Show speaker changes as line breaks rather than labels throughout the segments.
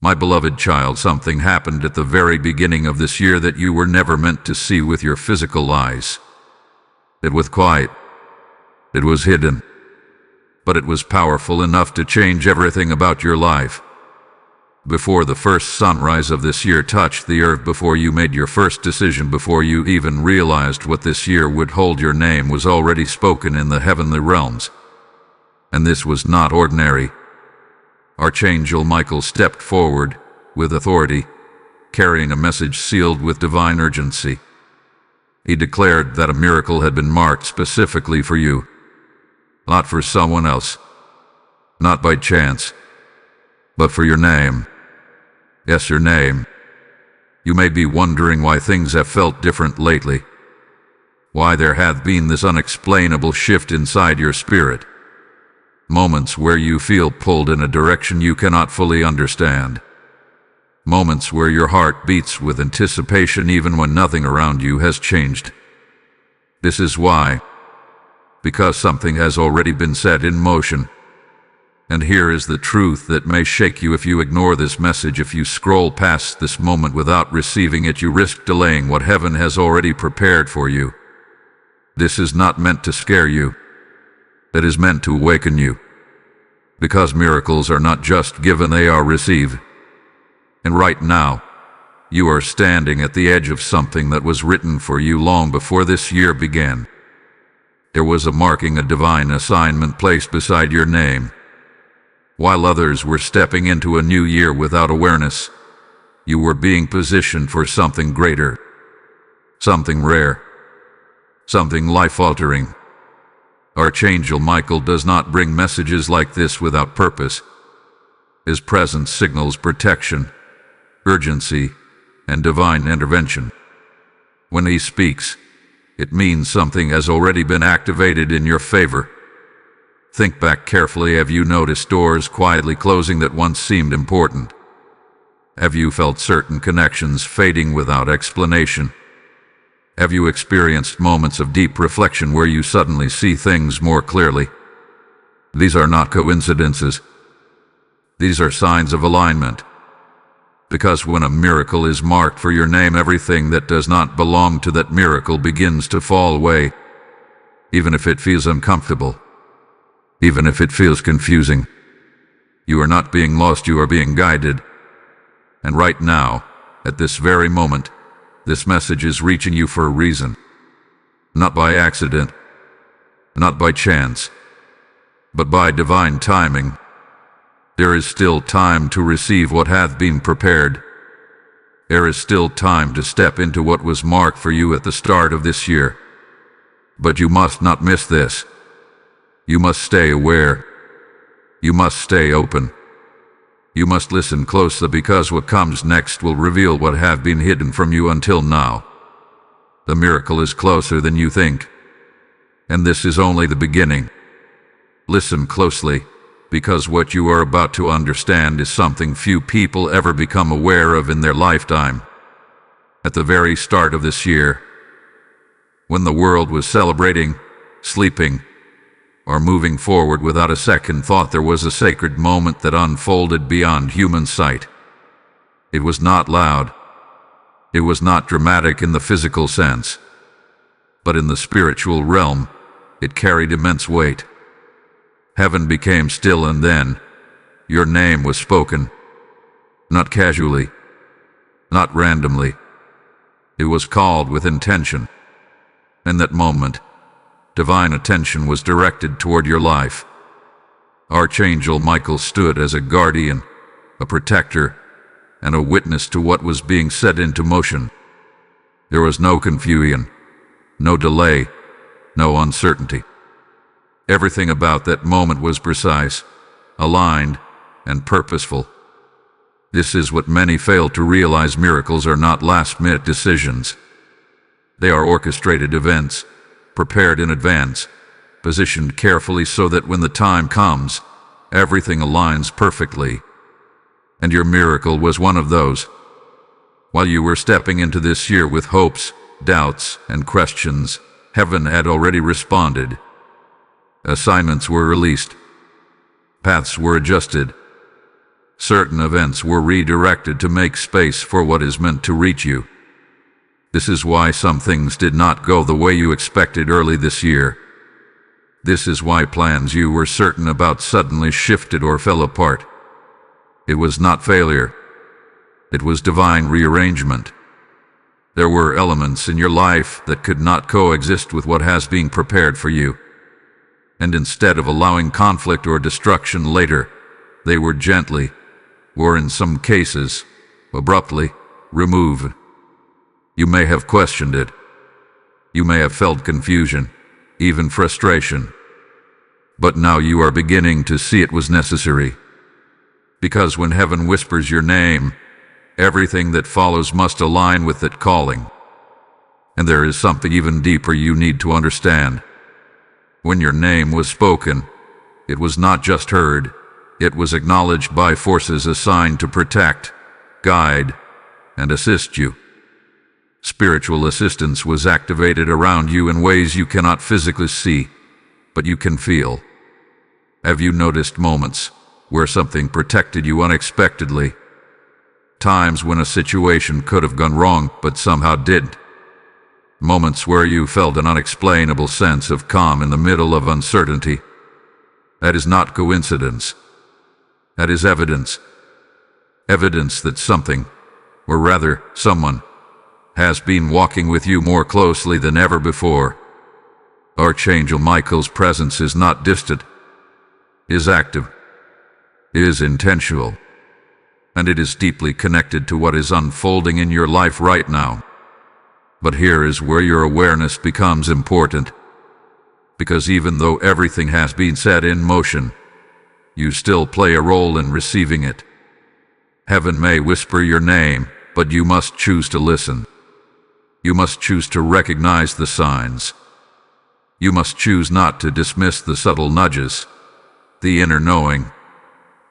My beloved child, something happened at the very beginning of this year that you were never meant to see with your physical eyes. It was quiet. It was hidden. But it was powerful enough to change everything about your life. Before the first sunrise of this year touched the earth, before you made your first decision, before you even realized what this year would hold, your name was already spoken in the heavenly realms. And this was not ordinary. Archangel Michael stepped forward with authority, carrying a message sealed with divine urgency. He declared that a miracle had been marked specifically for you, not for someone else, not by chance, but for your name. Yes, your name. You may be wondering why things have felt different lately, why there hath been this unexplainable shift inside your spirit. Moments where you feel pulled in a direction you cannot fully understand. Moments where your heart beats with anticipation even when nothing around you has changed. This is why. Because something has already been set in motion. And here is the truth that may shake you if you ignore this message. If you scroll past this moment without receiving it, you risk delaying what heaven has already prepared for you. This is not meant to scare you. It is meant to awaken you. Because miracles are not just given, they are received. And right now, you are standing at the edge of something that was written for you long before this year began. There was a marking, a divine assignment placed beside your name. While others were stepping into a new year without awareness, you were being positioned for something greater, something rare, something life-altering. Archangel Michael does not bring messages like this without purpose. His presence signals protection, urgency, and divine intervention. When he speaks, it means something has already been activated in your favor. Think back carefully. Have you noticed doors quietly closing that once seemed important? Have you felt certain connections fading without explanation? Have you experienced moments of deep reflection where you suddenly see things more clearly? These are not coincidences. These are signs of alignment. Because when a miracle is marked for your name, everything that does not belong to that miracle begins to fall away, even if it feels uncomfortable, even if it feels confusing. You are not being lost, you are being guided. And right now, at this very moment, this message is reaching you for a reason. Not by accident, not by chance, but by divine timing. There is still time to receive what hath been prepared. There is still time to step into what was marked for you at the start of this year. But you must not miss this. You must stay aware. You must stay open. You must listen closely, because what comes next will reveal what have been hidden from you until now. The miracle is closer than you think. And this is only the beginning. Listen closely, because what you are about to understand is something few people ever become aware of in their lifetime. At the very start of this year, when the world was celebrating, sleeping, or moving forward without a second thought, there was a sacred moment that unfolded beyond human sight. It was not loud. It was not dramatic in the physical sense. But in the spiritual realm, it carried immense weight. Heaven became still, and then your name was spoken. Not casually, not randomly. It was called with intention. In that moment, divine attention was directed toward your life. Archangel Michael stood as a guardian, a protector, and a witness to what was being set into motion. There was no confusion, no delay, no uncertainty. Everything about that moment was precise, aligned, and purposeful. This is what many fail to realize. Miracles are not last-minute decisions. They are orchestrated events, prepared in advance, positioned carefully so that when the time comes, everything aligns perfectly. And your miracle was one of those. While you were stepping into this year with hopes, doubts, and questions, heaven had already responded. Assignments were released. Paths were adjusted. Certain events were redirected to make space for what is meant to reach you. This is why some things did not go the way you expected early this year. This is why plans you were certain about suddenly shifted or fell apart. It was not failure. It was divine rearrangement. There were elements in your life that could not coexist with what has been prepared for you. And instead of allowing conflict or destruction later, they were gently, or in some cases, abruptly, removed. You may have questioned it. You may have felt confusion, even frustration. But now you are beginning to see it was necessary. Because when heaven whispers your name, everything that follows must align with that calling. And there is something even deeper you need to understand. When your name was spoken, it was not just heard, it was acknowledged by forces assigned to protect, guide, and assist you. Spiritual assistance was activated around you in ways you cannot physically see, but you can feel. Have you noticed moments where something protected you unexpectedly? Times when a situation could have gone wrong but somehow didn't. Moments where you felt an unexplainable sense of calm in the middle of uncertainty. That is not coincidence. That is evidence. Evidence that something, or rather someone, has been walking with you more closely than ever before. Archangel Michael's presence is not distant, is active, is intentional, and it is deeply connected to what is unfolding in your life right now. But here is where your awareness becomes important, because even though everything has been set in motion, you still play a role in receiving it. Heaven may whisper your name, but you must choose to listen. You must choose to recognize the signs. You must choose not to dismiss the subtle nudges, the inner knowing,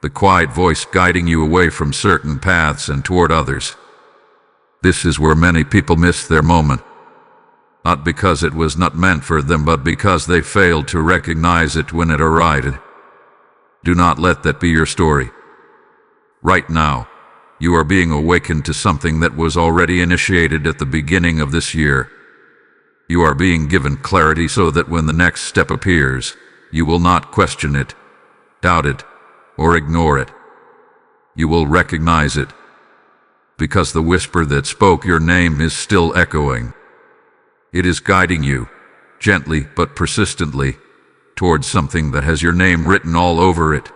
the quiet voice guiding you away from certain paths and toward others. This is where many people miss their moment, not because it was not meant for them, but because they failed to recognize it when it arrived. Do not let that be your story. Right now, you are being awakened to something that was already initiated at the beginning of this year. You are being given clarity so that when the next step appears, you will not question it, doubt it, or ignore it. You will recognize it, because the whisper that spoke your name is still echoing. It is guiding you, gently but persistently, towards something that has your name written all over it.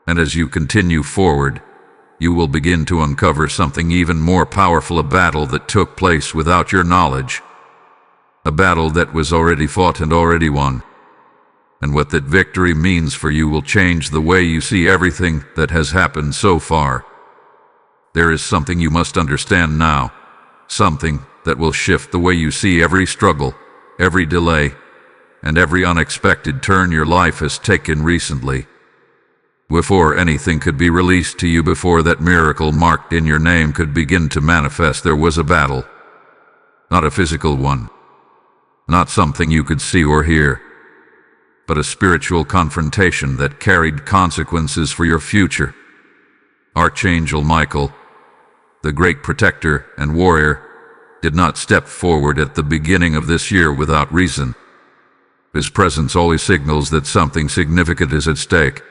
And as you continue forward, you will begin to uncover something even more powerful, a battle that took place without your knowledge. A battle that was already fought and already won. And what that victory means for you will change the way you see everything that has happened so far. There is something you must understand now, something that will shift the way you see every struggle, every delay, and every unexpected turn your life has taken recently. Before anything could be released to you, before that miracle marked in your name could begin to manifest, there was a battle. Not a physical one, not something you could see or hear, but a spiritual confrontation that carried consequences for your future. Archangel Michael, the great protector and warrior, did not step forward at the beginning of this year without reason. His presence always signals that something significant is at stake.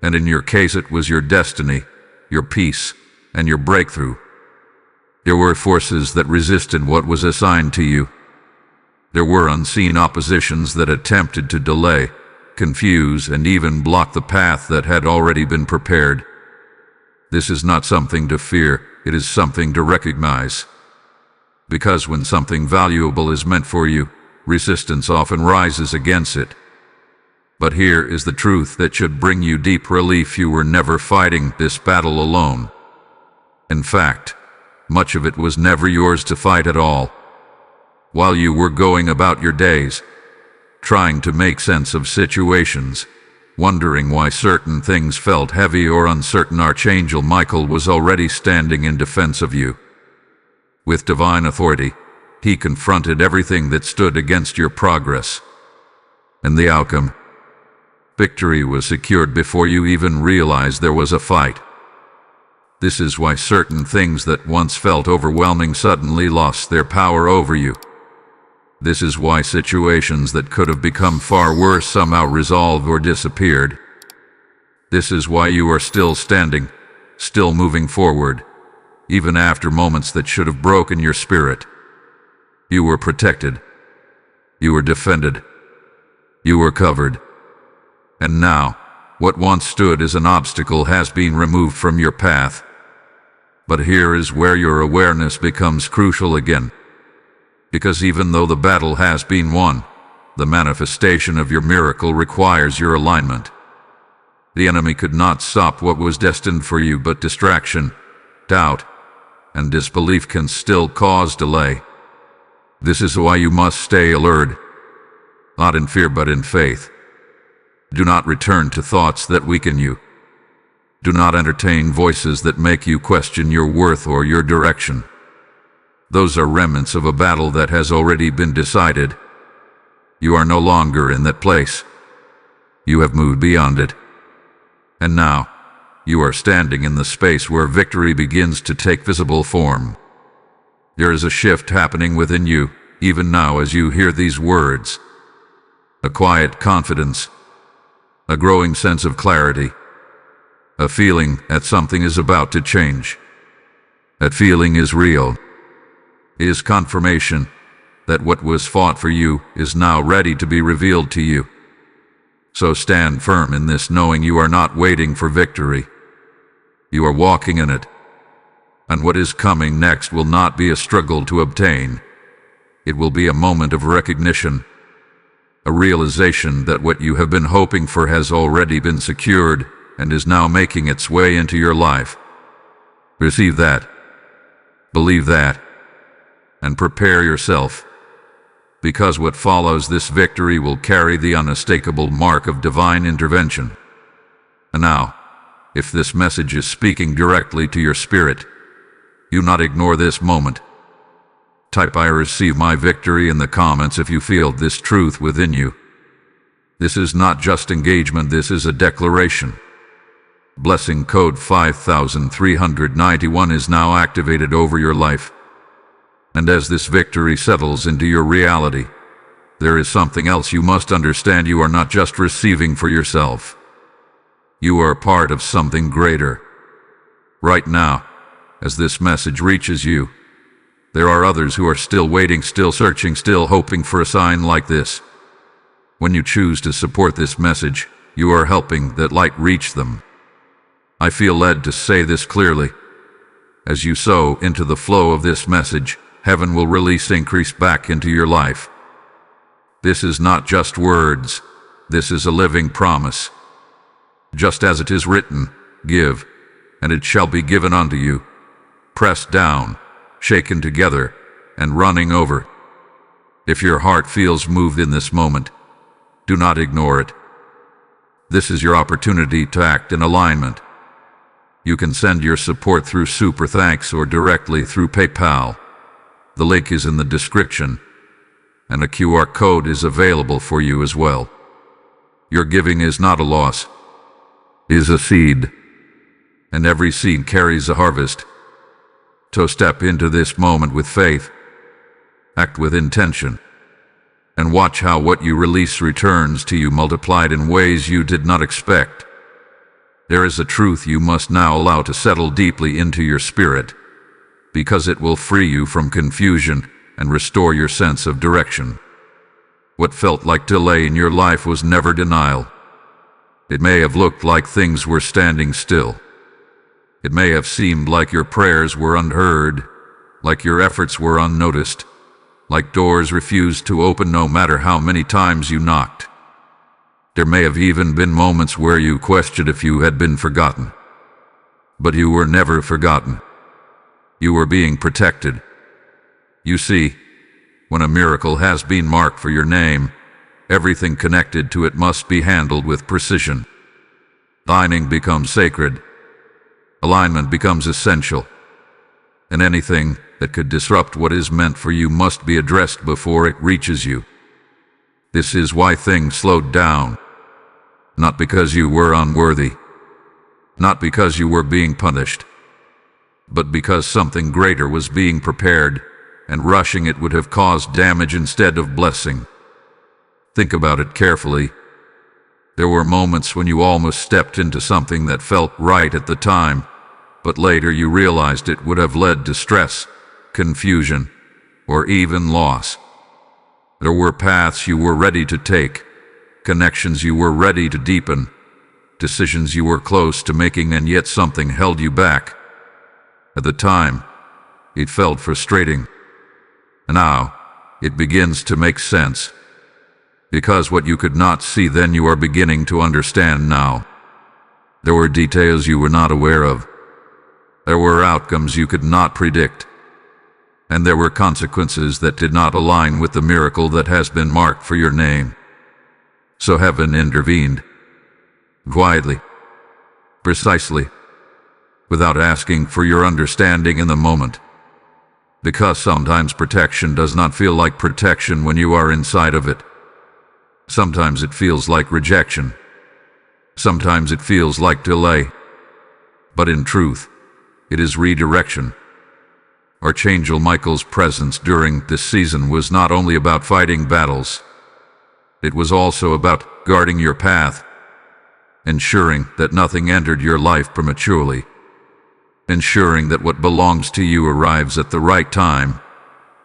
And in your case, it was your destiny, your peace, and your breakthrough. There were forces that resisted what was assigned to you. There were unseen oppositions that attempted to delay, confuse, and even block the path that had already been prepared. This is not something to fear, it is something to recognize. Because when something valuable is meant for you, resistance often rises against it. But here is the truth that should bring you deep relief: you were never fighting this battle alone. In fact, much of it was never yours to fight at all. While you were going about your days, trying to make sense of situations, wondering why certain things felt heavy or uncertain, Archangel Michael was already standing in defense of you. With divine authority, he confronted everything that stood against your progress. And the outcome Victory was secured before you even realized there was a fight. This is why certain things that once felt overwhelming suddenly lost their power over you. This is why situations that could have become far worse somehow resolved or disappeared. This is why you are still standing, still moving forward, even after moments that should have broken your spirit. You were protected. You were defended. You were covered. And now, what once stood as an obstacle has been removed from your path. But here is where your awareness becomes crucial again. Because even though the battle has been won, the manifestation of your miracle requires your alignment. The enemy could not stop what was destined for you, but distraction, doubt, and disbelief can still cause delay. This is why you must stay alert, not in fear but in faith. Do not return to thoughts that weaken you. Do not entertain voices that make you question your worth or your direction. Those are remnants of a battle that has already been decided. You are no longer in that place. You have moved beyond it. And now, you are standing in the space where victory begins to take visible form. There is a shift happening within you, even now as you hear these words. A quiet confidence, a growing sense of clarity, a feeling that something is about to change. That feeling is real. It is confirmation that what was fought for you is now ready to be revealed to you. So stand firm in this, knowing you are not waiting for victory. You are walking in it. And what is coming next will not be a struggle to obtain. It will be a moment of recognition, a realization that what you have been hoping for has already been secured and is now making its way into your life. Receive that. Believe that. And prepare yourself, because what follows this victory will carry the unmistakable mark of divine intervention. And now, if this message is speaking directly to your spirit, do not ignore this moment. Type "I receive my victory" in the comments if you feel this truth within you. This is not just engagement, this is a declaration. Blessing code 5391 is now activated over your life. And as this victory settles into your reality, there is something else you must understand. You are not just receiving for yourself. You are part of something greater. Right now, as this message reaches you, there are others who are still waiting, still searching, still hoping for a sign like this. When you choose to support this message, you are helping that light reach them. I feel led to say this clearly. As you sow into the flow of this message, heaven will release increase back into your life. This is not just words, this is a living promise. Just as it is written, give, and it shall be given unto you, pressed down, shaken together, and running over. If your heart feels moved in this moment, do not ignore it. This is your opportunity to act in alignment. You can send your support through Super Thanks or directly through PayPal. The link is in the description, and a QR code is available for you as well. Your giving is not a loss, it is a seed, and every seed carries a harvest. So step into this moment with faith, act with intention, and watch how what you release returns to you multiplied in ways you did not expect. There is a truth you must now allow to settle deeply into your spirit, because it will free you from confusion and restore your sense of direction. What felt like delay in your life was never denial. It may have looked like things were standing still. It may have seemed like your prayers were unheard, like your efforts were unnoticed, like doors refused to open no matter how many times you knocked. There may have even been moments where you questioned if you had been forgotten. But you were never forgotten. You were being protected. You see, when a miracle has been marked for your name, everything connected to it must be handled with precision. Timing becomes sacred. Alignment becomes essential. And anything that could disrupt what is meant for you must be addressed before it reaches you. This is why things slowed down. Not because you were unworthy, not because you were being punished, but because something greater was being prepared, and rushing it would have caused damage instead of blessing. Think about it carefully. There were moments when you almost stepped into something that felt right at the time, but later you realized it would have led to stress, confusion, or even loss. There were paths you were ready to take, connections you were ready to deepen, decisions you were close to making, and yet something held you back. At the time, it felt frustrating. Now, it begins to make sense. Because what you could not see then you are beginning to understand now. There were details you were not aware of. There were outcomes you could not predict. And there were consequences that did not align with the miracle that has been marked for your name. So heaven intervened. Quietly. Precisely. Without asking for your understanding in the moment. Because sometimes protection does not feel like protection when you are inside of it. Sometimes it feels like rejection. Sometimes it feels like delay. But in truth, it is redirection. Archangel Michael's presence during this season was not only about fighting battles. It was also about guarding your path, ensuring that nothing entered your life prematurely, ensuring that what belongs to you arrives at the right time,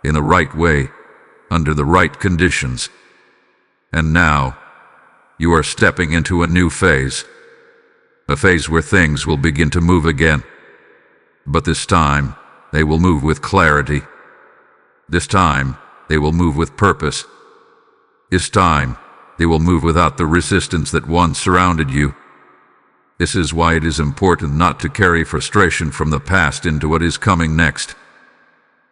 in the right way, under the right conditions. And now, you are stepping into a new phase, a phase where things will begin to move again. But this time, they will move with clarity. This time, they will move with purpose. This time, they will move without the resistance that once surrounded you. This is why it is important not to carry frustration from the past into what is coming next.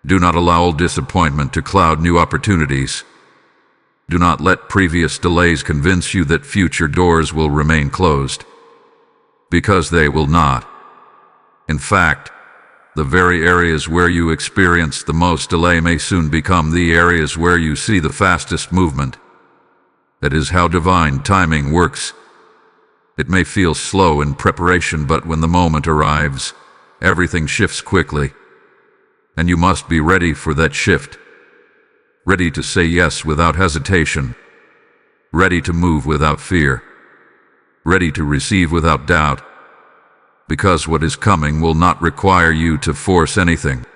Do not allow old disappointment to cloud new opportunities. Do not let previous delays convince you that future doors will remain closed. Because they will not. In fact, the very areas where you experience the most delay may soon become the areas where you see the fastest movement. That is how divine timing works. It may feel slow in preparation, but when the moment arrives, everything shifts quickly. And you must be ready for that shift. Ready to say yes without hesitation. Ready to move without fear. Ready to receive without doubt. Because what is coming will not require you to force anything.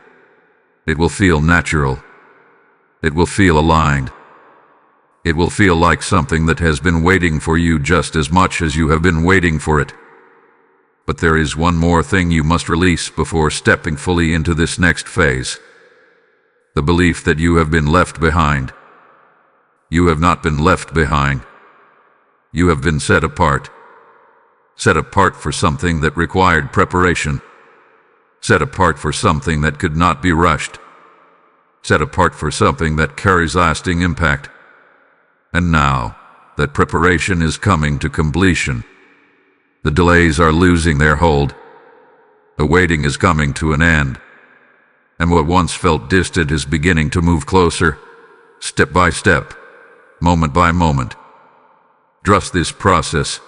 It will feel natural. It will feel aligned. It will feel like something that has been waiting for you just as much as you have been waiting for it. But there is one more thing you must release before stepping fully into this next phase. The belief that you have been left behind. You have not been left behind. You have been set apart. Set apart for something that required preparation. Set apart for something that could not be rushed. Set apart for something that carries lasting impact. And now, that preparation is coming to completion. The delays are losing their hold. The waiting is coming to an end. And what once felt distant is beginning to move closer, step by step, moment by moment. Trust this process.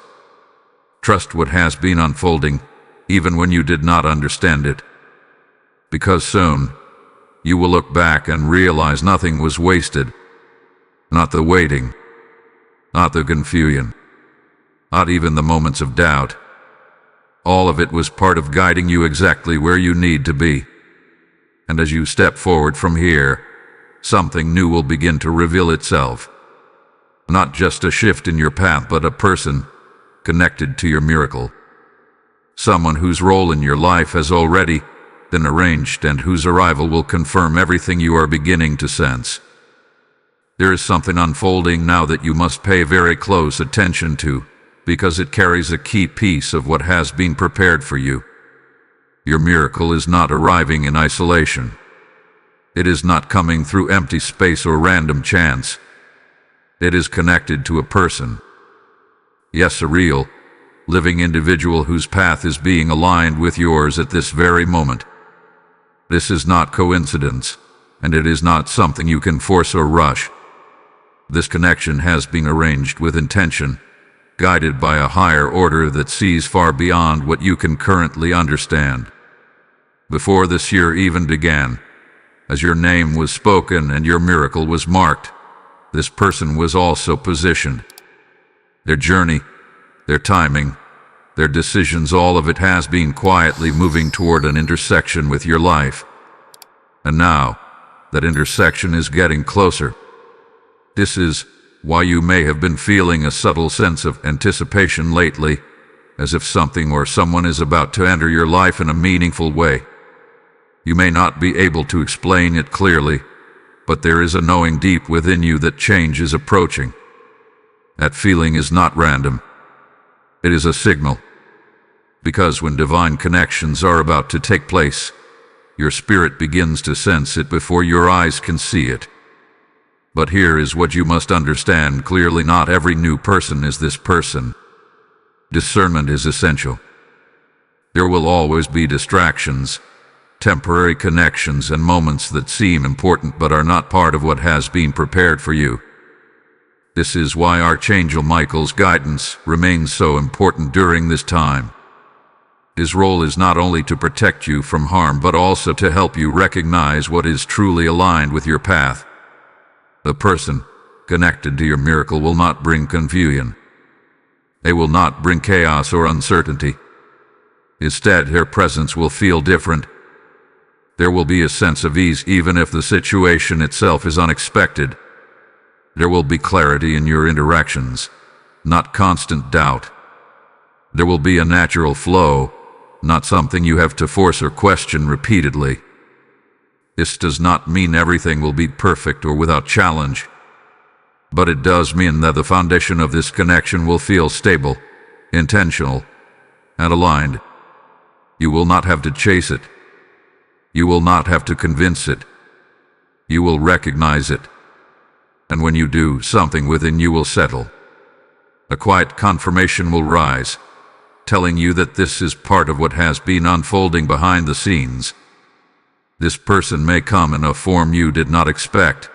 Trust what has been unfolding, even when you did not understand it. Because soon, you will look back and realize nothing was wasted. Not the waiting, not the confusion, not even the moments of doubt. All of it was part of guiding you exactly where you need to be. And as you step forward from here, something new will begin to reveal itself. Not just a shift in your path, but a person connected to your miracle. Someone whose role in your life has already been arranged and whose arrival will confirm everything you are beginning to sense. There is something unfolding now that you must pay very close attention to, because it carries a key piece of what has been prepared for you. Your miracle is not arriving in isolation. It is not coming through empty space or random chance. It is connected to a person. Yes, a real, living individual whose path is being aligned with yours at this very moment. This is not coincidence, and it is not something you can force or rush. This connection has been arranged with intention, guided by a higher order that sees far beyond what you can currently understand. Before this year even began, as your name was spoken and your miracle was marked, this person was also positioned. Their journey, their timing, their decisions, all of it has been quietly moving toward an intersection with your life. And now, that intersection is getting closer. This is why you may have been feeling a subtle sense of anticipation lately, as if something or someone is about to enter your life in a meaningful way. You may not be able to explain it clearly, but there is a knowing deep within you that change is approaching. That feeling is not random. It is a signal. Because when divine connections are about to take place, your spirit begins to sense it before your eyes can see it. But here is what you must understand clearly: not every new person is this person. Discernment is essential. There will always be distractions, temporary connections, and moments that seem important but are not part of what has been prepared for you. This is why Archangel Michael's guidance remains so important during this time. His role is not only to protect you from harm but also to help you recognize what is truly aligned with your path. The person connected to your miracle will not bring confusion. They will not bring chaos or uncertainty. Instead, their presence will feel different. There will be a sense of ease even if the situation itself is unexpected. There will be clarity in your interactions, not constant doubt. There will be a natural flow, not something you have to force or question repeatedly. This does not mean everything will be perfect or without challenge, but it does mean that the foundation of this connection will feel stable, intentional, and aligned. You will not have to chase it. You will not have to convince it. You will recognize it. And when you do, something within you will settle. A quiet confirmation will rise, telling you that this is part of what has been unfolding behind the scenes. This person may come in a form you did not expect.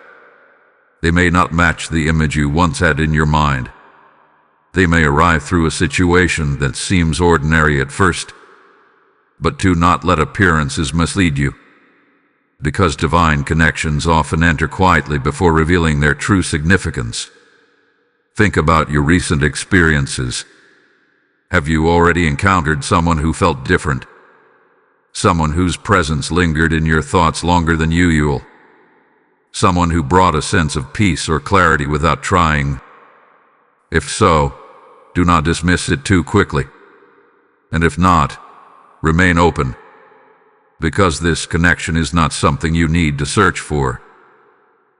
They may not match the image you once had in your mind. They may arrive through a situation that seems ordinary at first. But do not let appearances mislead you, because divine connections often enter quietly before revealing their true significance. Think about your recent experiences. Have you already encountered someone who felt different? Someone whose presence lingered in your thoughts longer than usual? Someone who brought a sense of peace or clarity without trying? If so, do not dismiss it too quickly. And if not, remain open. Because this connection is not something you need to search for.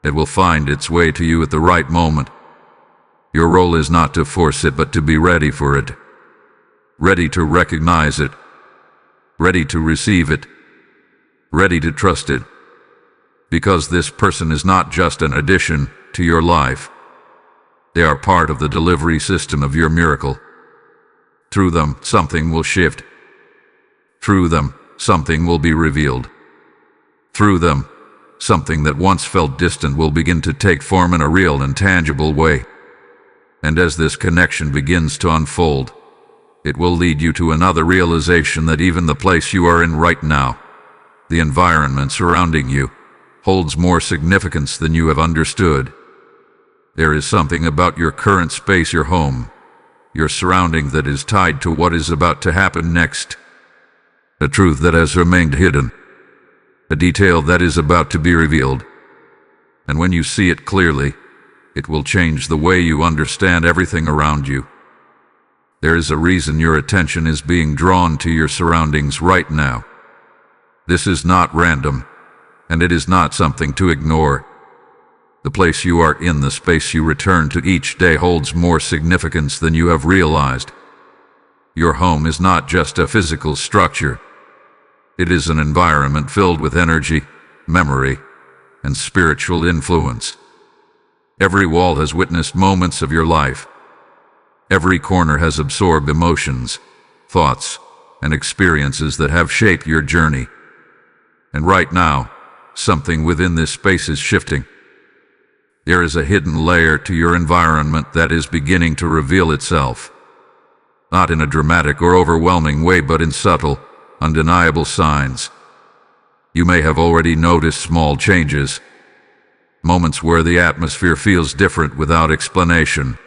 It will find its way to you at the right moment. Your role is not to force it, but to be ready for it. Ready to recognize it. Ready to receive it. Ready to trust it. Because this person is not just an addition to your life. They are part of the delivery system of your miracle. Through them, something will shift. Through them, something will be revealed. Through them, something that once felt distant will begin to take form in a real and tangible way. And as this connection begins to unfold, it will lead you to another realization that even the place you are in right now, the environment surrounding you, holds more significance than you have understood. There is something about your current space, your home, your surrounding, that is tied to what is about to happen next. A truth that has remained hidden. A detail that is about to be revealed. And when you see it clearly, it will change the way you understand everything around you. There is a reason your attention is being drawn to your surroundings right now. This is not random, and it is not something to ignore. The place you are in, the space you return to each day, holds more significance than you have realized. Your home is not just a physical structure. It is an environment filled with energy, memory, and spiritual influence. Every wall has witnessed moments of your life. Every corner has absorbed emotions, thoughts, and experiences that have shaped your journey. And right now, something within this space is shifting. There is a hidden layer to your environment that is beginning to reveal itself. not in a dramatic or overwhelming way, but in subtle, undeniable signs. You may have already noticed small changes, moments where the atmosphere feels different without explanation,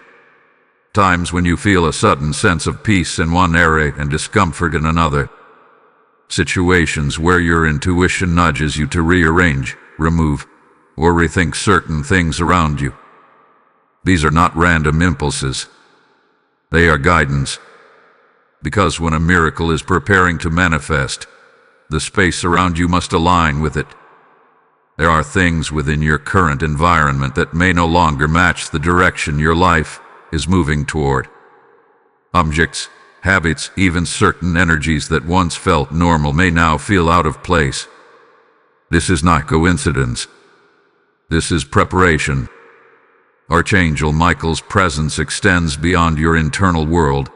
times when you feel a sudden sense of peace in one area and discomfort in another, situations where your intuition nudges you to rearrange, remove, or rethink certain things around you. These are not random impulses. They are guidance. Because when a miracle is preparing to manifest, the space around you must align with it. There are things within your current environment that may no longer match the direction your life is moving toward. Objects, habits, even certain energies that once felt normal may now feel out of place. This is not coincidence. This is preparation. Archangel Michael's presence extends beyond your internal world.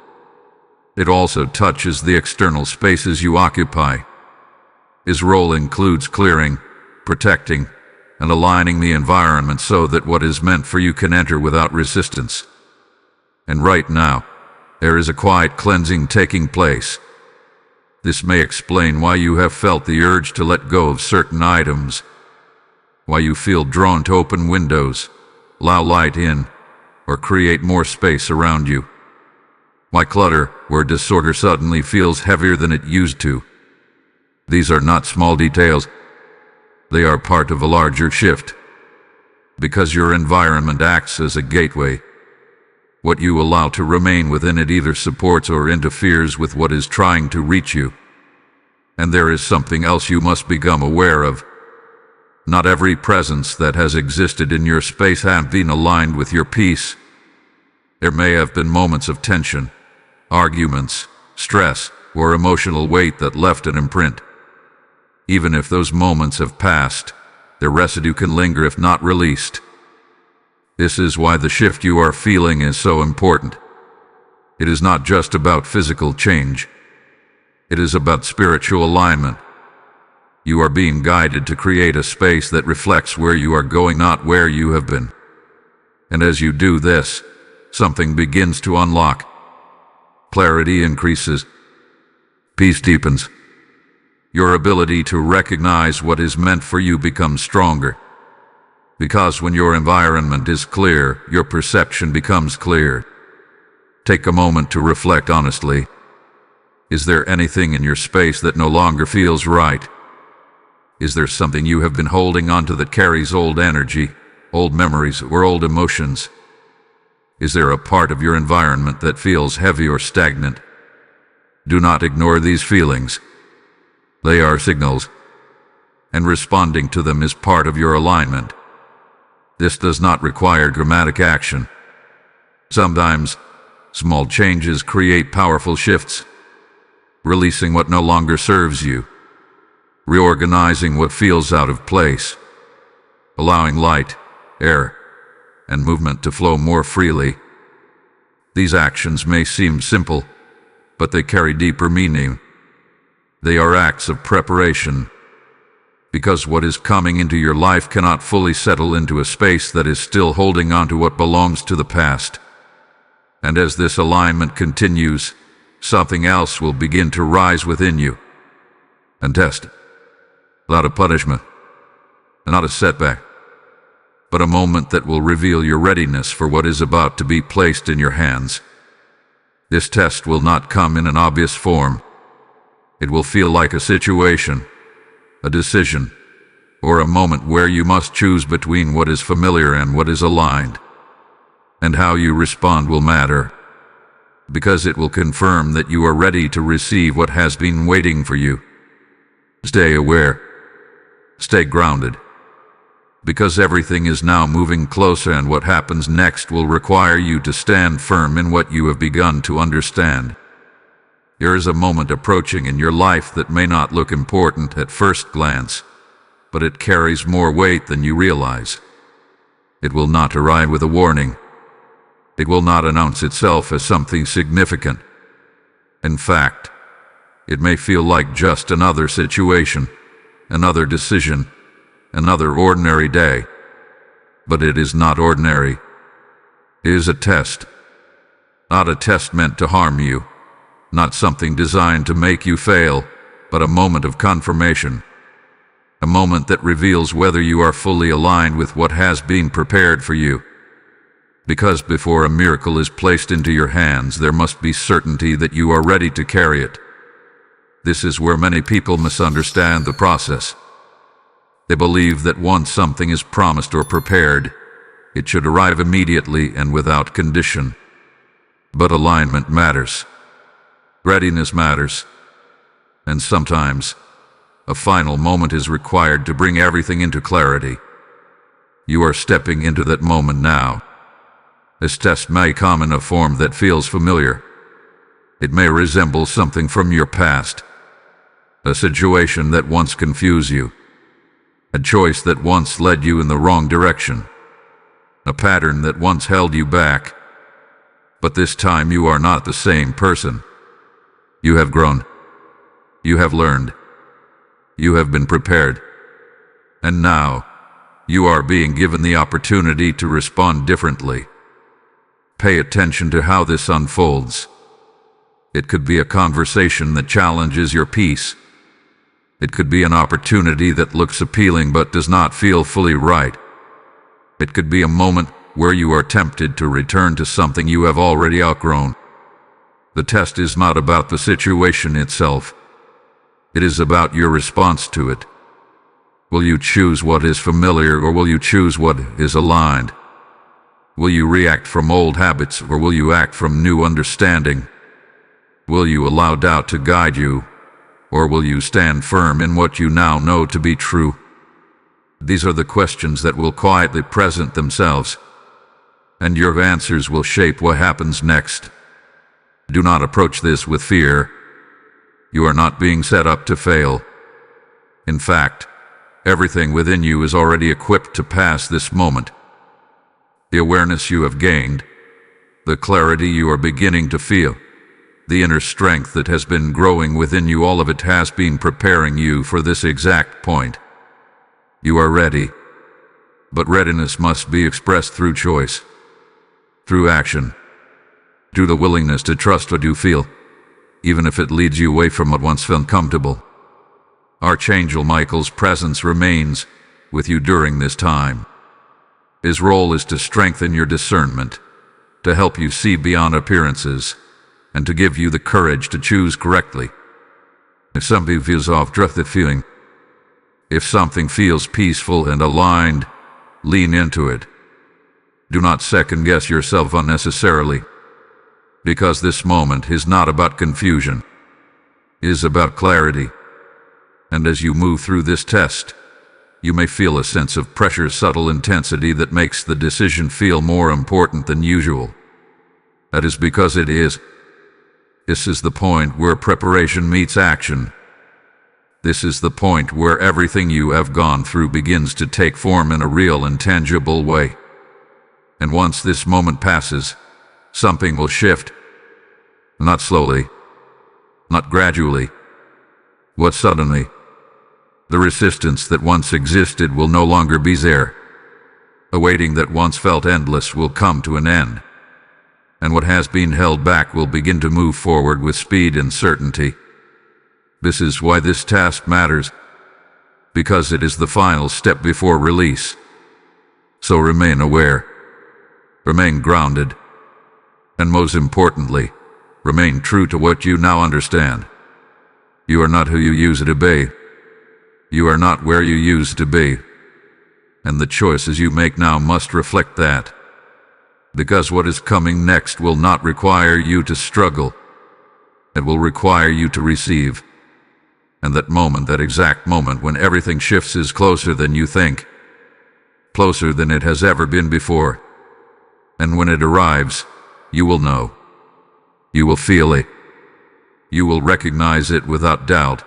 It also touches the external spaces you occupy. His role includes clearing, protecting, and aligning the environment so that what is meant for you can enter without resistance. And right now, there is a quiet cleansing taking place. This may explain why you have felt the urge to let go of certain items, why you feel drawn to open windows, allow light in, or create more space around you. Why clutter where disorder suddenly feels heavier than it used to. These are not small details. They are part of a larger shift. Because your environment acts as a gateway. What you allow to remain within it either supports or interferes with what is trying to reach you. And there is something else you must become aware of. Not every presence that has existed in your space has been aligned with your peace. There may have been moments of tension, arguments, stress, or emotional weight that left an imprint. Even if those moments have passed, their residue can linger if not released. This is why the shift you are feeling is so important. It is not just about physical change. It is about spiritual alignment. You are being guided to create a space that reflects where you are going, not where you have been. And as you do this, something begins to unlock. Clarity increases. Peace deepens. Your ability to recognize what is meant for you becomes stronger. Because when your environment is clear, your perception becomes clear. Take a moment to reflect honestly. Is there anything in your space that no longer feels right? Is there something you have been holding onto that carries old energy, old memories, or old emotions? Is there a part of your environment that feels heavy or stagnant? Do not ignore these feelings. They are signals, and responding to them is part of your alignment. This does not require dramatic action. Sometimes, small changes create powerful shifts, releasing what no longer serves you, reorganizing what feels out of place, allowing light, air, and movement to flow more freely. These actions may seem simple, but they carry deeper meaning. They are acts of preparation, because what is coming into your life cannot fully settle into a space that is still holding on to what belongs to the past. And as this alignment continues, something else will begin to rise within you and test it. Not a punishment, not a setback, but a moment that will reveal your readiness for what is about to be placed in your hands. This test will not come in an obvious form. It will feel like a situation, a decision, or a moment where you must choose between what is familiar and what is aligned. And how you respond will matter, because it will confirm that you are ready to receive what has been waiting for you. Stay aware. Stay grounded. Because everything is now moving closer, and what happens next will require you to stand firm in what you have begun to understand. There is a moment approaching in your life that may not look important at first glance, but it carries more weight than you realize. It will not arrive with a warning. It will not announce itself as something significant. In fact, it may feel like just another situation, another decision, another ordinary day. But it is not ordinary. It is a test. Not a test meant to harm you, not something designed to make you fail, but a moment of confirmation. A moment that reveals whether you are fully aligned with what has been prepared for you. Because before a miracle is placed into your hands, there must be certainty that you are ready to carry it. This is where many people misunderstand the process. They believe that once something is promised or prepared, it should arrive immediately and without condition. But alignment matters. Readiness matters. And sometimes, a final moment is required to bring everything into clarity. You are stepping into that moment now. This test may come in a form that feels familiar. It may resemble something from your past. A situation that once confused you. A choice that once led you in the wrong direction. A pattern that once held you back. But this time you are not the same person. You have grown. You have learned. You have been prepared. And now, you are being given the opportunity to respond differently. Pay attention to how this unfolds. It could be a conversation that challenges your peace. It could be an opportunity that looks appealing but does not feel fully right. It could be a moment where you are tempted to return to something you have already outgrown. The test is not about the situation itself. It is about your response to it. Will you choose what is familiar, or will you choose what is aligned? Will you react from old habits, or will you act from new understanding? Will you allow doubt to guide you, or will you stand firm in what you now know to be true? These are the questions that will quietly present themselves, and your answers will shape what happens next. Do not approach this with fear. You are not being set up to fail. In fact, everything within you is already equipped to pass this moment. The awareness you have gained, the clarity you are beginning to feel, the inner strength that has been growing within you, all of it has been preparing you for this exact point. You are ready, but readiness must be expressed through choice, through action, through the willingness to trust what you feel, even if it leads you away from what once felt comfortable. Archangel Michael's presence remains with you during this time. His role is to strengthen your discernment, to help you see beyond appearances, and to give you the courage to choose correctly. If something feels off, trust that feeling. If something feels peaceful and aligned, lean into it. Do not second-guess yourself unnecessarily, because this moment is not about confusion. It is about clarity. And as you move through this test, you may feel a sense of pressure, subtle intensity that makes the decision feel more important than usual. That is because it is. This is the point where preparation meets action. This is the point where everything you have gone through begins to take form in a real and tangible way. And once this moment passes, something will shift. Not slowly, not gradually, but suddenly. The resistance that once existed will no longer be there. The waiting that once felt endless will come to an end. And what has been held back will begin to move forward with speed and certainty. This is why this task matters, because it is the final step before release. So remain aware, remain grounded, and most importantly, remain true to what you now understand. You are not who you used to be. You are not where you used to be. And the choices you make now must reflect that. Because what is coming next will not require you to struggle. It will require you to receive. And that moment, that exact moment when everything shifts, is closer than you think. Closer than it has ever been before. And when it arrives, you will know. You will feel it. You will recognize it without doubt.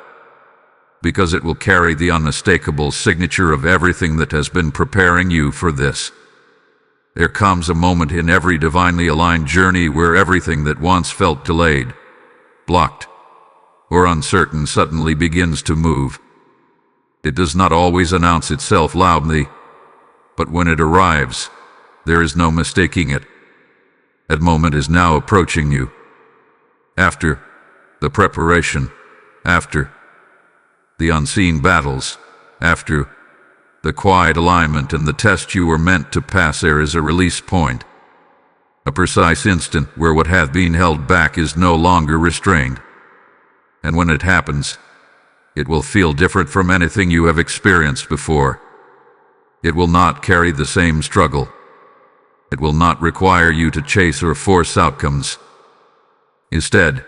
Because it will carry the unmistakable signature of everything that has been preparing you for this. There comes a moment in every divinely aligned journey where everything that once felt delayed, blocked, or uncertain suddenly begins to move. It does not always announce itself loudly, but when it arrives, there is no mistaking it. That moment is now approaching you. After the preparation, after the unseen battles, after the quiet alignment and the test you were meant to pass, there is a release point, a precise instant where what hath been held back is no longer restrained. And when it happens, it will feel different from anything you have experienced before. It will not carry the same struggle. It will not require you to chase or force outcomes. Instead,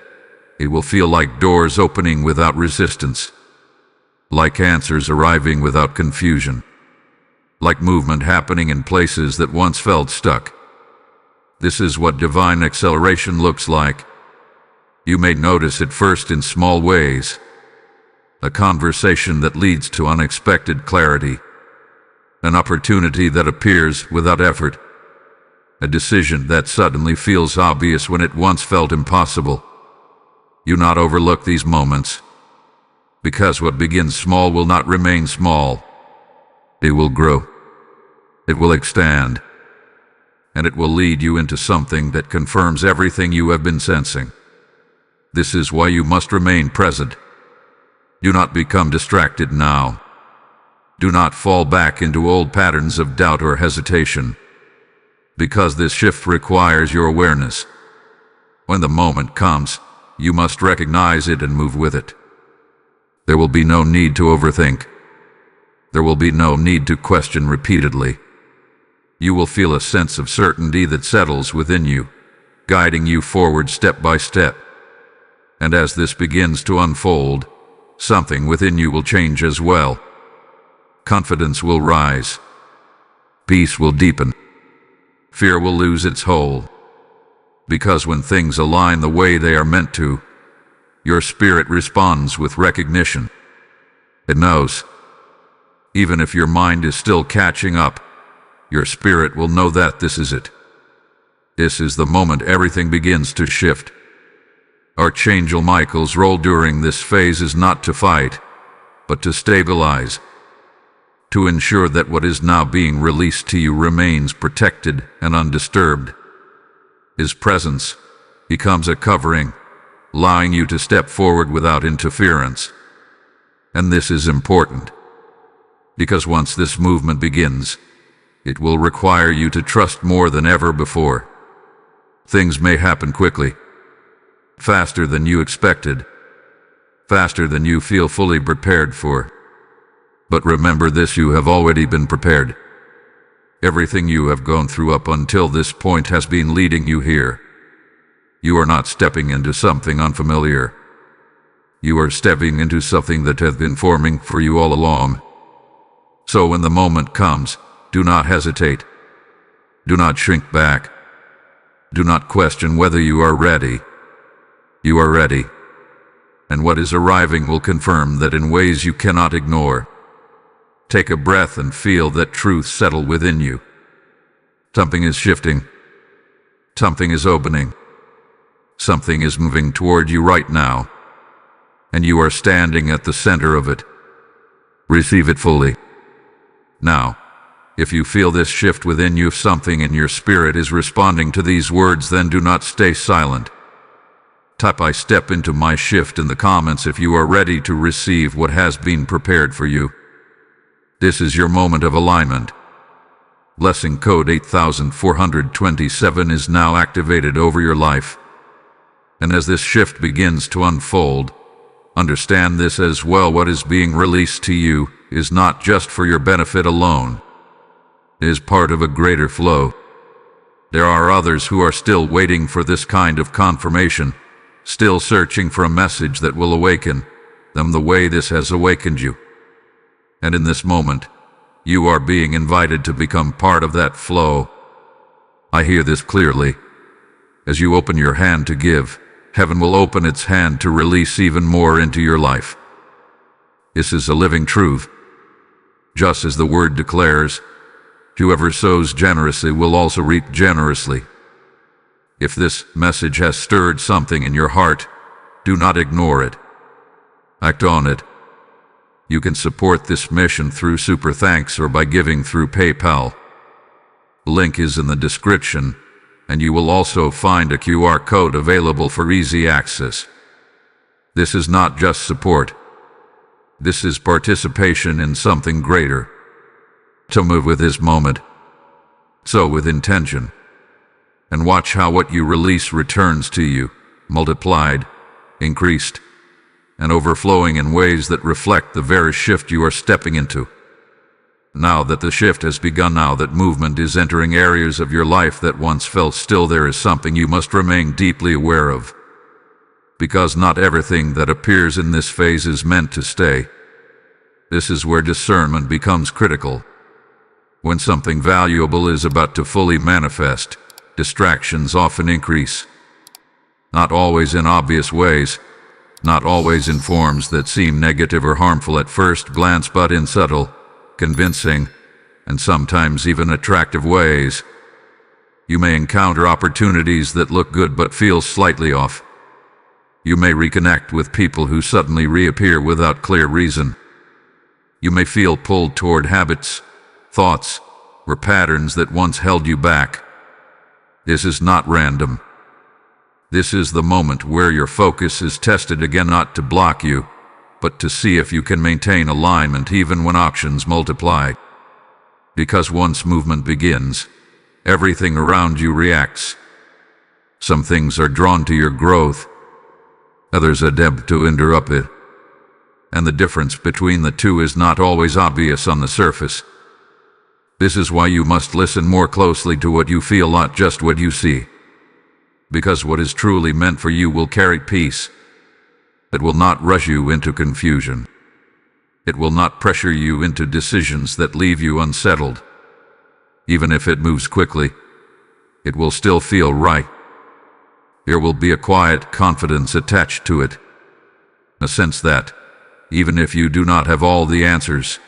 it will feel like doors opening without resistance, like answers arriving without confusion, like movement happening in places that once felt stuck. This is what divine acceleration looks like. You may notice it first in small ways. A conversation that leads to unexpected clarity, an opportunity that appears without effort, a decision that suddenly feels obvious when it once felt impossible. You not overlook these moments, because what begins small will not remain small. It will grow, it will expand, and it will lead you into something that confirms everything you have been sensing. This is why you must remain present. Do not become distracted now. Do not fall back into old patterns of doubt or hesitation, because this shift requires your awareness. When the moment comes, you must recognize it and move with it. There will be no need to overthink. There will be no need to question repeatedly. You will feel a sense of certainty that settles within you, guiding you forward step by step. And as this begins to unfold, something within you will change as well. Confidence will rise. Peace will deepen. Fear will lose its hold. Because when things align the way they are meant to, your spirit responds with recognition. It knows. Even if your mind is still catching up, your spirit will know that this is it. This is the moment everything begins to shift. Archangel Michael's role during this phase is not to fight, but to stabilize, to ensure that what is now being released to you remains protected and undisturbed. His presence becomes a covering, allowing you to step forward without interference. And this is important, because once this movement begins, it will require you to trust more than ever before. Things may happen quickly, faster than you expected, faster than you feel fully prepared for. But remember this, you have already been prepared. Everything you have gone through up until this point has been leading you here. You are not stepping into something unfamiliar. You are stepping into something that has been forming for you all along. So when the moment comes, do not hesitate. Do not shrink back. Do not question whether you are ready. You are ready. And what is arriving will confirm that in ways you cannot ignore. Take a breath and feel that truth settle within you. Something is shifting. Something is opening. Something is moving toward you right now, and you are standing at the center of it. Receive it fully. Now, if you feel this shift within you, if something in your spirit is responding to these words, then do not stay silent. Type "I step into my shift" in the comments if you are ready to receive what has been prepared for you. This is your moment of alignment. Blessing code 8427 is now activated over your life. And as this shift begins to unfold, understand this as well: what is being released to you is not just for your benefit alone. It is part of a greater flow. There are others who are still waiting for this kind of confirmation, still searching for a message that will awaken them the way this has awakened you. And in this moment, you are being invited to become part of that flow. I hear this clearly. As you open your hand to give, heaven will open its hand to release even more into your life. This is a living truth. Just as the word declares, whoever sows generously will also reap generously. If this message has stirred something in your heart, do not ignore it. Act on it. You can support this mission through Super Thanks or by giving through PayPal. The link is in the description, and you will also find a QR code available for easy access. This is not just support. This is participation in something greater. To move with this moment, so with intention, and watch how what you release returns to you, multiplied, increased, and overflowing in ways that reflect the very shift you are stepping into. Now that the shift has begun, now that movement is entering areas of your life that once felt still, there is something you must remain deeply aware of. Because not everything that appears in this phase is meant to stay. This is where discernment becomes critical. When something valuable is about to fully manifest, distractions often increase. Not always in obvious ways, not always in forms that seem negative or harmful at first glance, but in subtle, convincing, and sometimes even attractive ways. You may encounter opportunities that look good but feel slightly off. You may reconnect with people who suddenly reappear without clear reason. You may feel pulled toward habits, thoughts, or patterns that once held you back. This is not random. This is the moment where your focus is tested again, not to block you, but to see if you can maintain alignment even when options multiply. Because once movement begins, everything around you reacts. Some things are drawn to your growth, others attempt to interrupt it. And the difference between the two is not always obvious on the surface. This is why you must listen more closely to what you feel, not just what you see. Because what is truly meant for you will carry peace. It will not rush you into confusion. It will not pressure you into decisions that leave you unsettled. Even if it moves quickly, it will still feel right. There will be a quiet confidence attached to it. A sense that, even if you do not have all the answers,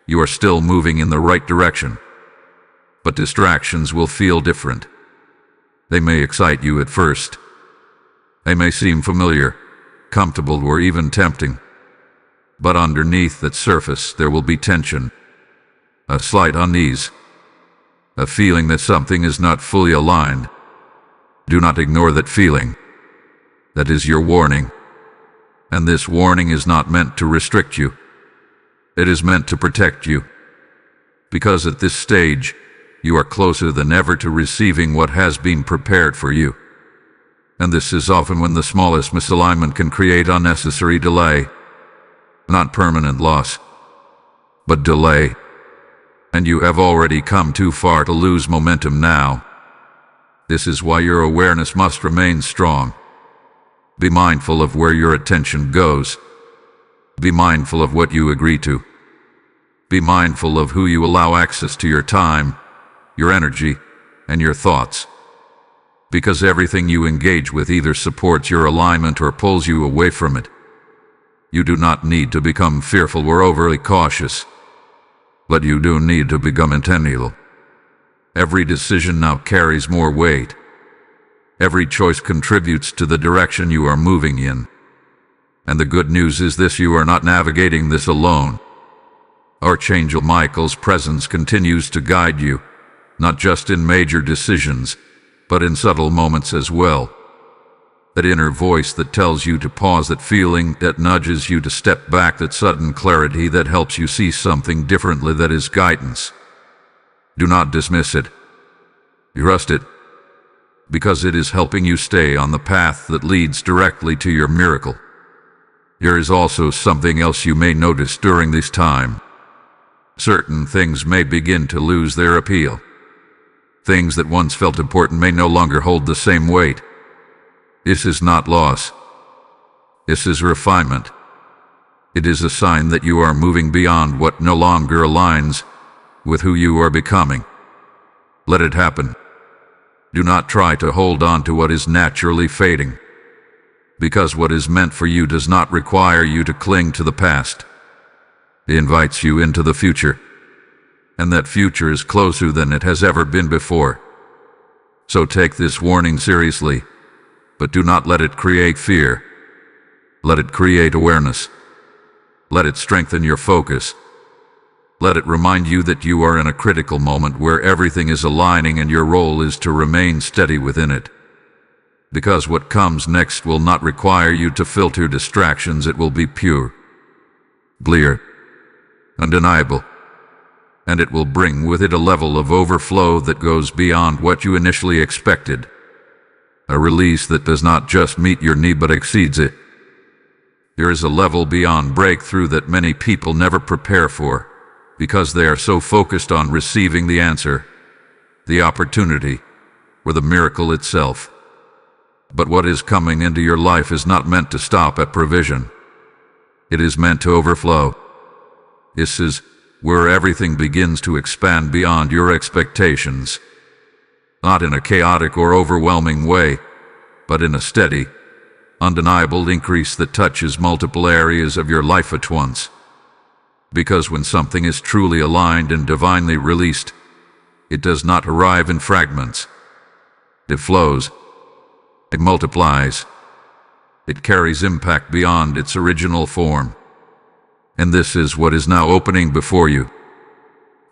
you are still moving in the right direction. But distractions will feel different. They may excite you at first. They may seem familiar, comfortable, or even tempting. But underneath that surface there will be tension, a slight unease, a feeling that something is not fully aligned. Do not ignore that feeling. That is your warning. And this warning is not meant to restrict you. It is meant to protect you. Because at this stage, you are closer than ever to receiving what has been prepared for you. And this is often when the smallest misalignment can create unnecessary delay. Not permanent loss, but delay. And you have already come too far to lose momentum now. This is why your awareness must remain strong. Be mindful of where your attention goes. Be mindful of what you agree to. Be mindful of who you allow access to your time, your energy, and your thoughts. Because everything you engage with either supports your alignment or pulls you away from it. You do not need to become fearful or overly cautious, but you do need to become intentional. Every decision now carries more weight. Every choice contributes to the direction you are moving in. And the good news is this: you are not navigating this alone. Archangel Michael's presence continues to guide you, not just in major decisions, but in subtle moments as well. That inner voice that tells you to pause, that feeling that nudges you to step back, that sudden clarity that helps you see something differently, that is guidance. Do not dismiss it. Trust it, because it is helping you stay on the path that leads directly to your miracle. There is also something else you may notice during this time. Certain things may begin to lose their appeal. Things that once felt important may no longer hold the same weight. This is not loss. This is refinement. It is a sign that you are moving beyond what no longer aligns with who you are becoming. Let it happen. Do not try to hold on to what is naturally fading, because what is meant for you does not require you to cling to the past. It invites you into the future, and that future is closer than it has ever been before. So take this warning seriously, but do not let it create fear. Let it create awareness. Let it strengthen your focus. Let it remind you that you are in a critical moment where everything is aligning and your role is to remain steady within it. Because what comes next will not require you to filter distractions. It will be pure, clear, undeniable, and it will bring with it a level of overflow that goes beyond what you initially expected. A release that does not just meet your need but exceeds it. There is a level beyond breakthrough that many people never prepare for, because they are so focused on receiving the answer, the opportunity, or the miracle itself. But what is coming into your life is not meant to stop at provision. It is meant to overflow. This is where everything begins to expand beyond your expectations. Not in a chaotic or overwhelming way, but in a steady, undeniable increase that touches multiple areas of your life at once. Because when something is truly aligned and divinely released, it does not arrive in fragments. It flows. It multiplies. It carries impact beyond its original form. And this is what is now opening before you.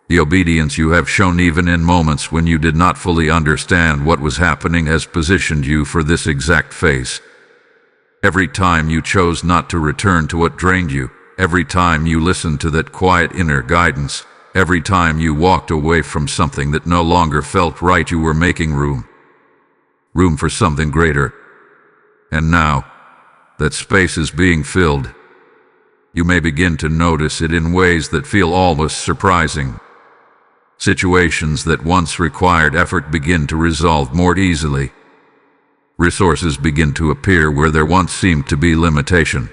The obedience you have shown even in moments when you did not fully understand what was happening has positioned you for this exact phase. Every time you chose not to return to what drained you, every time you listened to that quiet inner guidance, every time you walked away from something that no longer felt right, you were making room for something greater. And now, that space is being filled. You may begin to notice it in ways that feel almost surprising. Situations that once required effort begin to resolve more easily. Resources begin to appear where there once seemed to be limitation.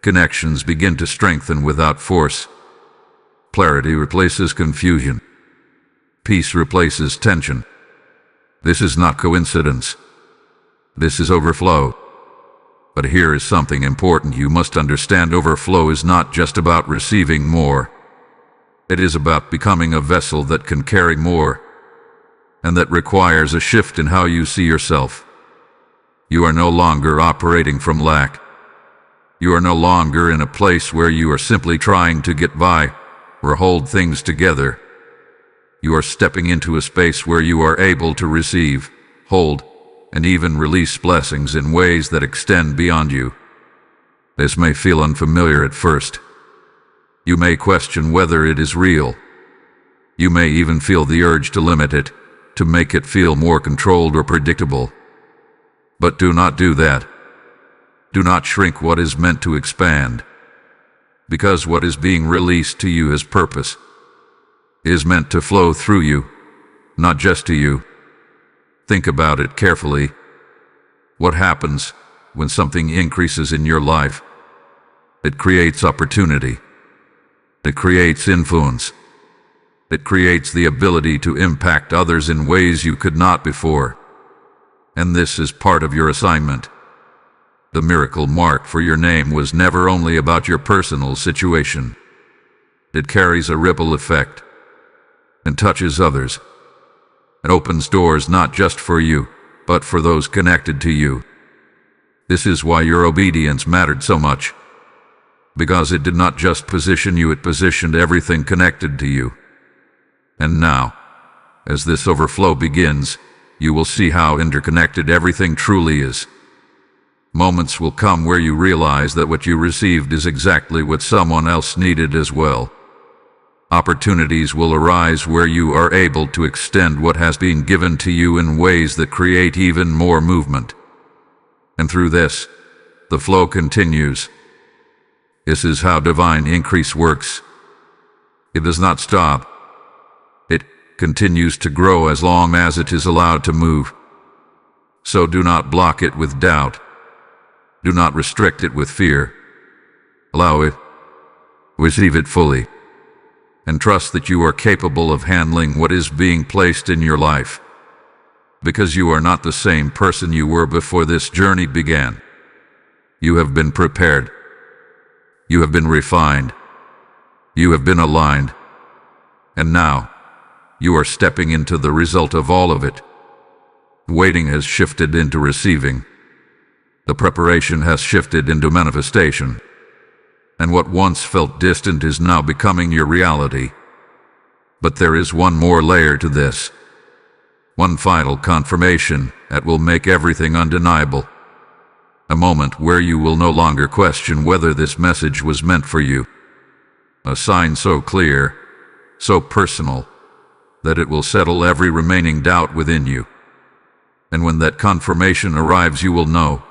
Connections begin to strengthen without force. Clarity replaces confusion. Peace replaces tension. This is not coincidence. This is overflow. But here is something important you must understand. Overflow is not just about receiving more. It is about becoming a vessel that can carry more, and that requires a shift in how you see yourself. You are no longer operating from lack. You are no longer in a place where you are simply trying to get by or hold things together. You are stepping into a space where you are able to receive, hold, and even release blessings in ways that extend beyond you. This may feel unfamiliar at first. You may question whether it is real. You may even feel the urge to limit it, to make it feel more controlled or predictable. But do not do that. Do not shrink what is meant to expand. Because what is being released to you as purpose is meant to flow through you, not just to you. Think about it carefully. What happens when something increases in your life? It creates opportunity. It creates influence. It creates the ability to impact others in ways you could not before. And this is part of your assignment. The miracle mark for your name was never only about your personal situation. It carries a ripple effect and touches others. It opens doors not just for you, but for those connected to you. This is why your obedience mattered so much. Because it did not just position you, it positioned everything connected to you. And now, as this overflow begins, you will see how interconnected everything truly is. Moments will come where you realize that what you received is exactly what someone else needed as well. Opportunities will arise where you are able to extend what has been given to you in ways that create even more movement. And through this, the flow continues. This is how divine increase works. It does not stop. It continues to grow as long as it is allowed to move. So do not block it with doubt. Do not restrict it with fear. Allow it. Receive it fully. And trust that you are capable of handling what is being placed in your life. Because you are not the same person you were before this journey began. You have been prepared. You have been refined. You have been aligned. And now, you are stepping into the result of all of it. Waiting has shifted into receiving. The preparation has shifted into manifestation. And what once felt distant is now becoming your reality. But there is one more layer to this. One final confirmation that will make everything undeniable. A moment where you will no longer question whether this message was meant for you. A sign so clear, so personal, that it will settle every remaining doubt within you. And when that confirmation arrives, you will know,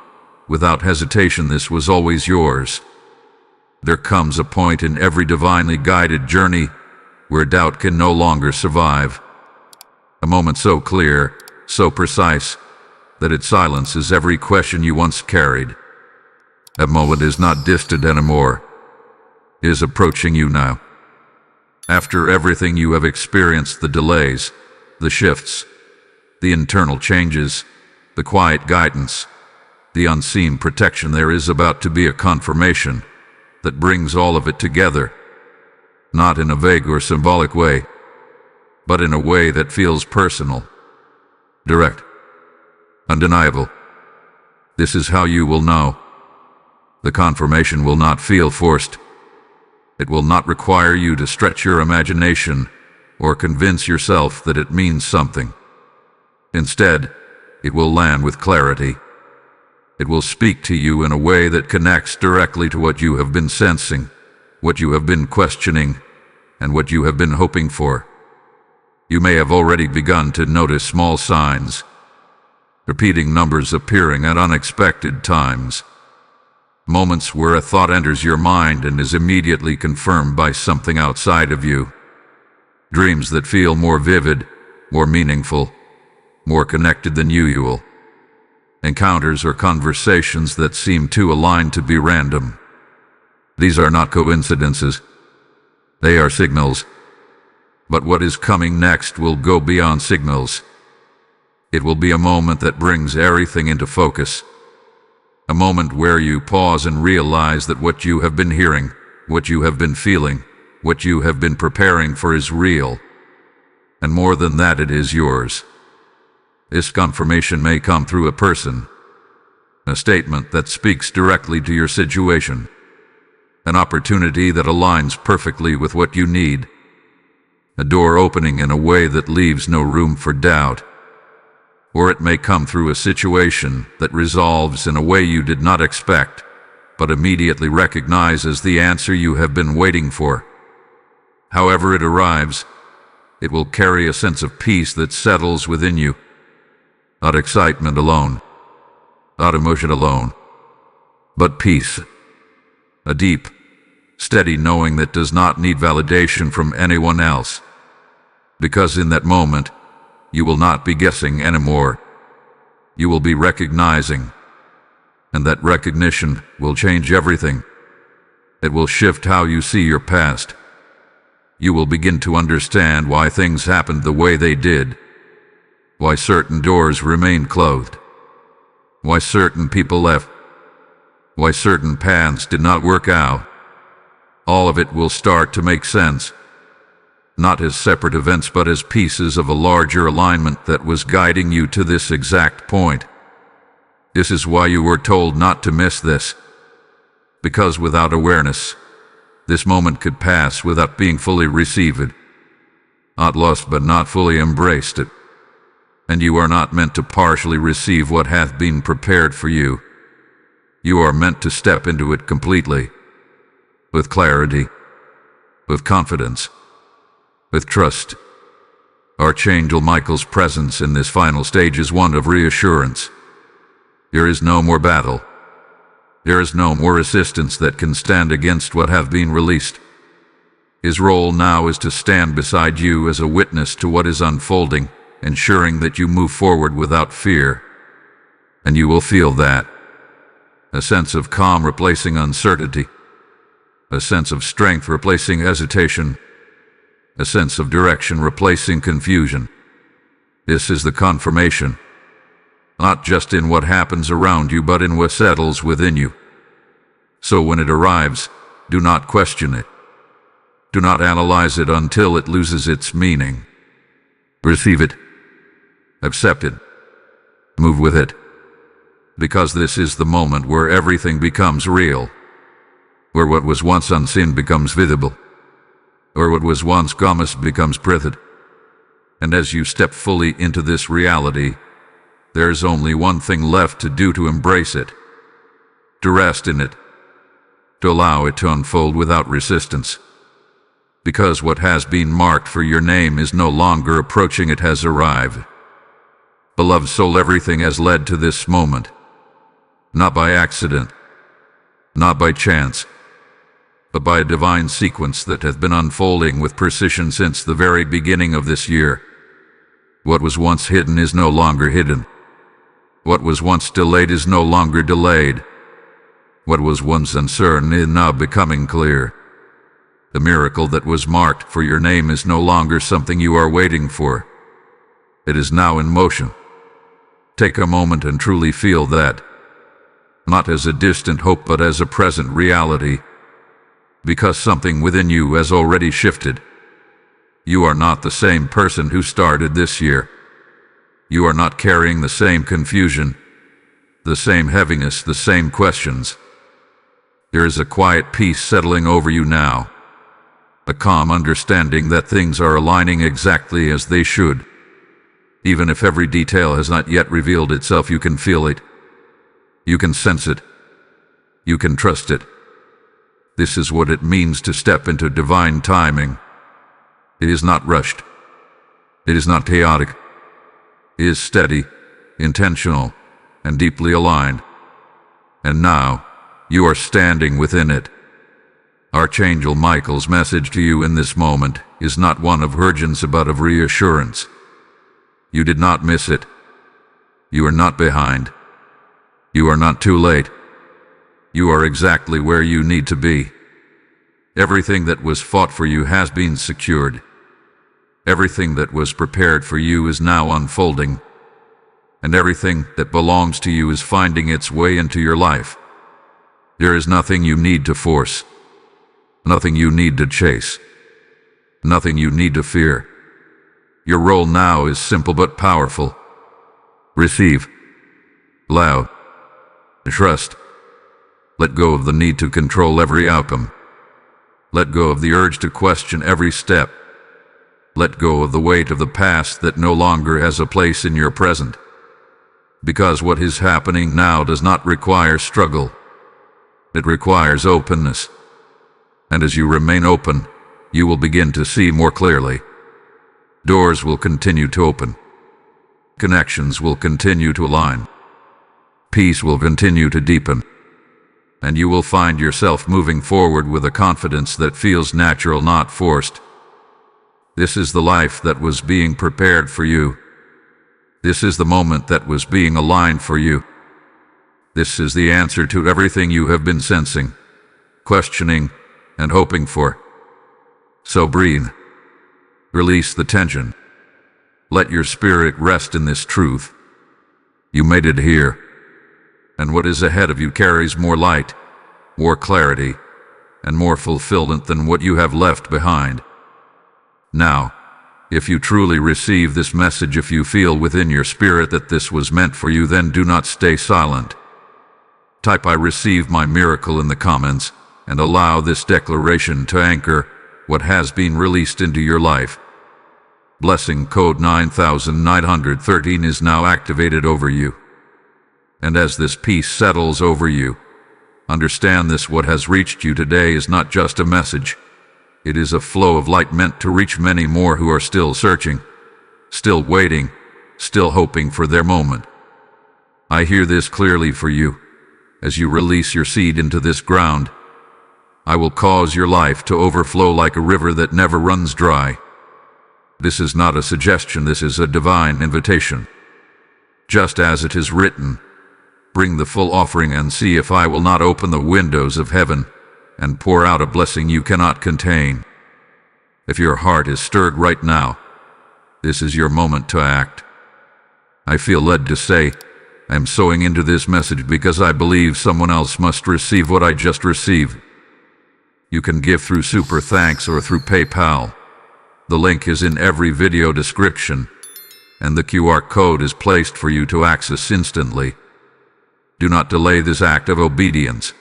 without hesitation, this was always yours. There comes a point in every divinely guided journey where doubt can no longer survive. A moment so clear, so precise, that it silences every question you once carried. That moment is not distant anymore. It is approaching you now. After everything you have experienced, the delays, the shifts, the internal changes, the quiet guidance, the unseen protection, there is about to be a confirmation that brings all of it together, not in a vague or symbolic way, but in a way that feels personal, direct, undeniable. This is how you will know. The confirmation will not feel forced. It will not require you to stretch your imagination or convince yourself that it means something. Instead, it will land with clarity. It will speak to you in a way that connects directly to what you have been sensing, what you have been questioning, and what you have been hoping for. You may have already begun to notice small signs, repeating numbers appearing at unexpected times. Moments where a thought enters your mind and is immediately confirmed by something outside of you. Dreams that feel more vivid, more meaningful, more connected than usual. Encounters or conversations that seem too aligned to be random. These are not coincidences. They are signals. But what is coming next will go beyond signals. It will be a moment that brings everything into focus. A moment where you pause and realize that what you have been hearing, what you have been feeling, what you have been preparing for is real. And more than that, it is yours. This confirmation may come through a person, a statement that speaks directly to your situation, an opportunity that aligns perfectly with what you need, a door opening in a way that leaves no room for doubt. Or it may come through a situation that resolves in a way you did not expect, but immediately recognizes the answer you have been waiting for. However it arrives, it will carry a sense of peace that settles within you. Not excitement alone, not emotion alone, but peace. A deep, steady knowing that does not need validation from anyone else. Because in that moment, you will not be guessing anymore. You will be recognizing, and that recognition will change everything. It will shift how you see your past. You will begin to understand why things happened the way they did, why certain doors remained closed, why certain people left, why certain paths did not work out. All of it will start to make sense. Not as separate events, but as pieces of a larger alignment that was guiding you to this exact point. This is why you were told not to miss this. Because without awareness, this moment could pass without being fully received. Not lost, but not fully embraced it. And you are not meant to partially receive what hath been prepared for you. You are meant to step into it completely, with clarity, with confidence, with trust. Archangel Michael's presence in this final stage is one of reassurance. There is no more battle. There is no more resistance that can stand against what have been released. His role now is to stand beside you as a witness to what is unfolding, ensuring that you move forward without fear. And you will feel that. A sense of calm replacing uncertainty. A sense of strength replacing hesitation. A sense of direction replacing confusion. This is the confirmation, not just in what happens around you, but in what settles within you. So when it arrives, do not question it. Do not analyze it until it loses its meaning. Receive it. Accept it. Move with it. Because this is the moment where everything becomes real. Where what was once unseen becomes visible. Or what was once promised becomes breathed. And as you step fully into this reality, there's only one thing left to do: to embrace it, to rest in it, to allow it to unfold without resistance. Because what has been marked for your name is no longer approaching, it has arrived. Beloved soul, everything has led to this moment, not by accident, not by chance, but by a divine sequence that has been unfolding with precision since the very beginning of this year. What was once hidden is no longer hidden. What was once delayed is no longer delayed. What was once uncertain is now becoming clear. The miracle that was marked for your name is no longer something you are waiting for. It is now in motion. Take a moment and truly feel that, not as a distant hope but as a present reality, because something within you has already shifted. You are not the same person who started this year. You are not carrying the same confusion, the same heaviness, the same questions. There is a quiet peace settling over you now, a calm understanding that things are aligning exactly as they should. Even if every detail has not yet revealed itself, you can feel it. You can sense it. You can trust it. This is what it means to step into divine timing. It is not rushed. It is not chaotic. It is steady, intentional, and deeply aligned. And now, you are standing within it. Archangel Michael's message to you in this moment is not one of urgency but of reassurance. You did not miss it. You are not behind. You are not too late. You are exactly where you need to be. Everything that was fought for you has been secured. Everything that was prepared for you is now unfolding. And everything that belongs to you is finding its way into your life. There is nothing you need to force. Nothing you need to chase. Nothing you need to fear. Your role now is simple but powerful. Receive. Allow. Trust. Let go of the need to control every outcome. Let go of the urge to question every step. Let go of the weight of the past that no longer has a place in your present. Because what is happening now does not require struggle. It requires openness. And as you remain open, you will begin to see more clearly. Doors will continue to open. Connections will continue to align. Peace will continue to deepen. And you will find yourself moving forward with a confidence that feels natural, not forced. This is the life that was being prepared for you. This is the moment that was being aligned for you. This is the answer to everything you have been sensing, questioning, and hoping for. So breathe. Release the tension. Let your spirit rest in this truth. You made it here. And what is ahead of you carries more light, more clarity, and more fulfillment than what you have left behind. Now, if you truly receive this message, if you feel within your spirit that this was meant for you, then do not stay silent. Type "I receive my miracle" in the comments and allow this declaration to anchor what has been released into your life. Blessing code 9913 is now activated over you. And as this peace settles over you, understand this: what has reached you today is not just a message. It is a flow of light meant to reach many more who are still searching, still waiting, still hoping for their moment. I hear this clearly for you. As you release your seed into this ground, I will cause your life to overflow like a river that never runs dry. This is not a suggestion, this is a divine invitation. Just as it is written, "Bring the full offering and see if I will not open the windows of heaven and pour out a blessing you cannot contain." If your heart is stirred right now, this is your moment to act. I feel led to say, I am sowing into this message because I believe someone else must receive what I just received. You can give through Super Thanks or through PayPal. The link is in every video description, and the QR code is placed for you to access instantly. Do not delay this act of obedience.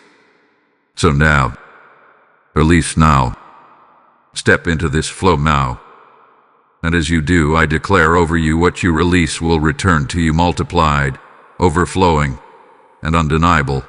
So now, release now. Step into this flow now. And as you do, I declare over you what you release will return to you multiplied, overflowing, and undeniable.